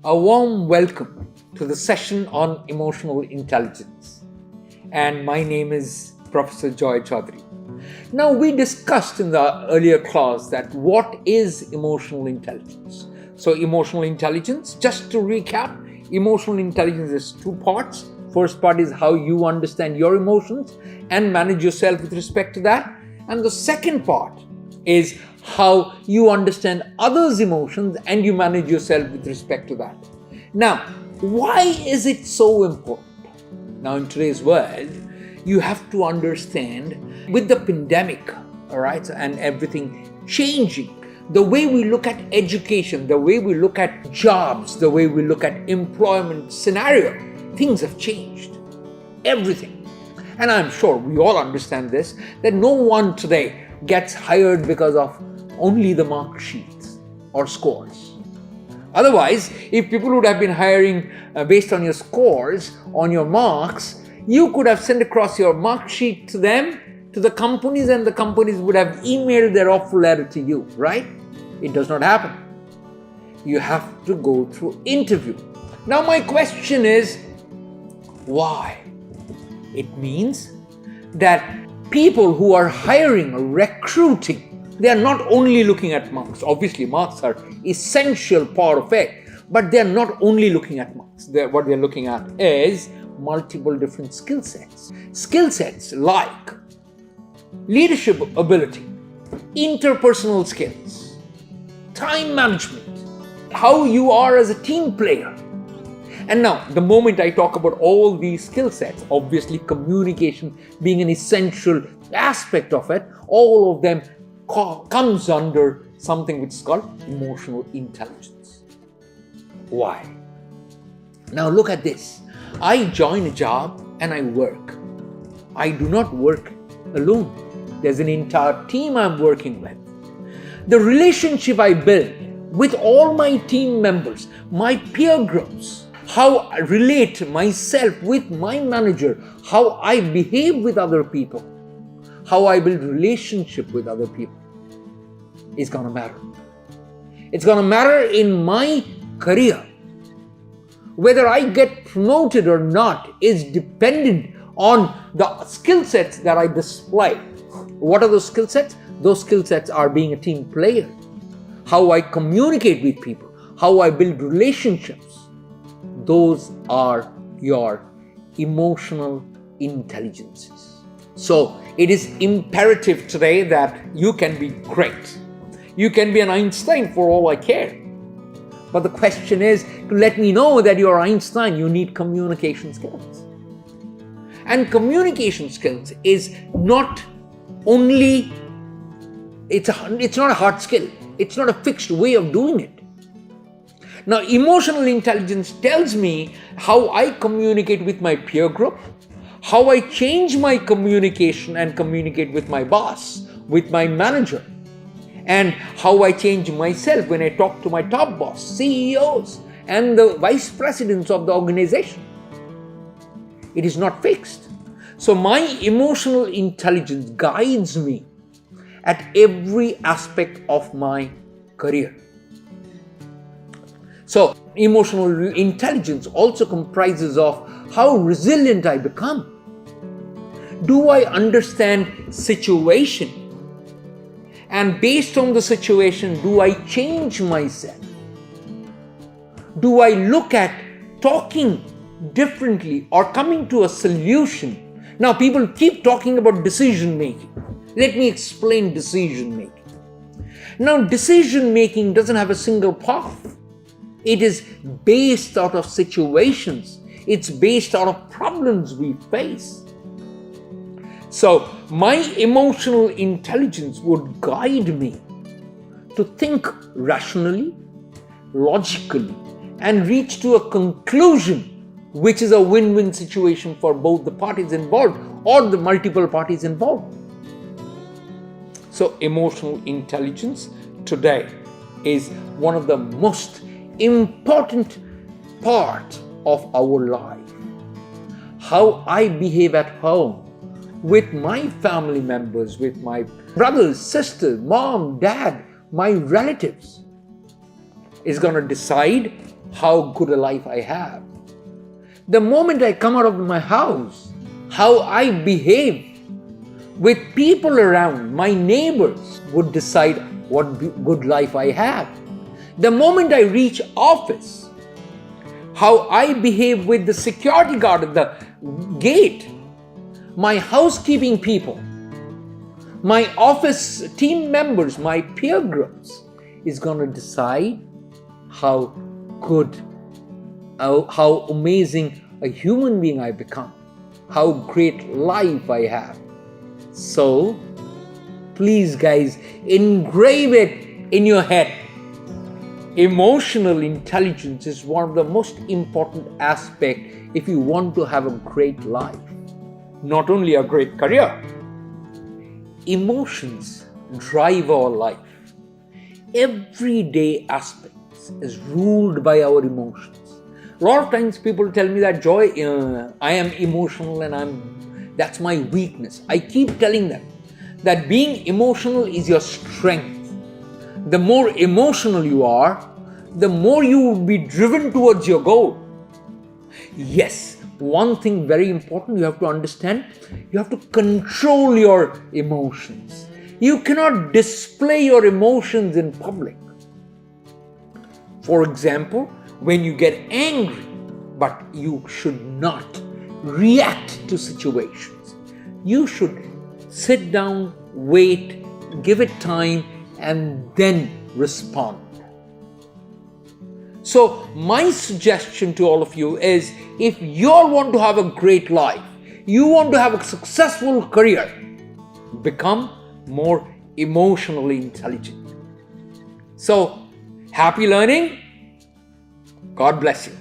A warm welcome to the session on emotional intelligence. And my name is Professor Joy Chaudhary. Now, we discussed in the earlier class that what is emotional intelligence. So, emotional intelligence, just to recap, emotional intelligence is two parts. First part is how you understand your emotions and manage yourself with respect to that. And the second part is how you understand others' emotions and you manage yourself with respect to that. Now, why is it so important? Now, in today's world, you have to understand with the pandemic, all right, and everything changing, the way we look at education, the way we look at jobs, the way we look at employment scenario, things have changed. Everything. And I'm sure we all understand this, that no one today gets hired because of only the mark sheets or scores. Otherwise, if people would have been hiring based on your scores, on your marks, you could have sent across your mark sheet to them, to the companies, and the companies would have emailed their offer letter to you, right? It does not happen. You have to go through interview. Now my question is, why? It means that people who are hiring or recruiting, they are not only looking at marks. Obviously, marks are essential part of it, but they are not only looking at marks. What they are looking at is multiple different skill sets. Skill sets like leadership ability, interpersonal skills, time management, how you are as a team player. And now, the moment I talk about all these skill sets, obviously communication being an essential aspect of it, all of them comes under something which is called emotional intelligence. Why? Now look at this. I join a job and I work. I do not work alone. There's an entire team I'm working with. The relationship I build with all my team members, my peer groups, how I relate myself with my manager, how I behave with other people, how I build relationship with other people is going to matter. It's going to matter in my career. Whether I get promoted or not is dependent on the skill sets that I display. What are those skill sets? Those skill sets are being a team player, how I communicate with people, how I build relationships. Those are your emotional intelligences. So it is imperative today that you can be great. You can be an Einstein for all I care. But the question is, to let me know that you're Einstein, you need communication skills. And communication skills is not only, it's not a hard skill. It's not a fixed way of doing it. Now, emotional intelligence tells me how I communicate with my peer group, how I change my communication and communicate with my boss, with my manager, and how I change myself when I talk to my top boss, CEOs, and the vice presidents of the organization. It is not fixed. So my emotional intelligence guides me at every aspect of my career. So, emotional intelligence also comprises of how resilient I become. Do I understand situation? And based on the situation, do I change myself? Do I look at talking differently or coming to a solution? Now, people keep talking about decision making. Let me explain decision making. Now, decision making doesn't have a single path. It is based out of situations. It's based out of problems we face. So, my emotional intelligence would guide me to think rationally, logically, and reach to a conclusion which is a win-win situation for both the parties involved or the multiple parties involved. So, emotional intelligence today is one of the most important part of our life. How I behave at home with my family members, with my brothers, sisters, mom, dad, my relatives is going to decide how good a life I have. The moment I come out of my house, how I behave with people around, my neighbors, would decide what good life I have. The moment I reach office, how I behave with the security guard at the gate, my housekeeping people, my office team members, my peer groups, is going to decide how good, how amazing a human being I become, how great life I have. So, please guys, engrave it in your head. Emotional intelligence is one of the most important aspects if you want to have a great life, not only a great career. Emotions drive our life. Everyday aspects is ruled by our emotions. A lot of times people tell me that, Joy, I am emotional and that's my weakness. I keep telling them that being emotional is your strength. The more emotional you are, the more you will be driven towards your goal. Yes, one thing very important you have to understand, you have to control your emotions. You cannot display your emotions in public. For example, when you get angry, but you should not react to situations. You should sit down, wait, give it time, and then respond. So my suggestion to all of you is, if you all want to have a great life, you want to have a successful career, become more emotionally intelligent. So, happy learning. God bless you.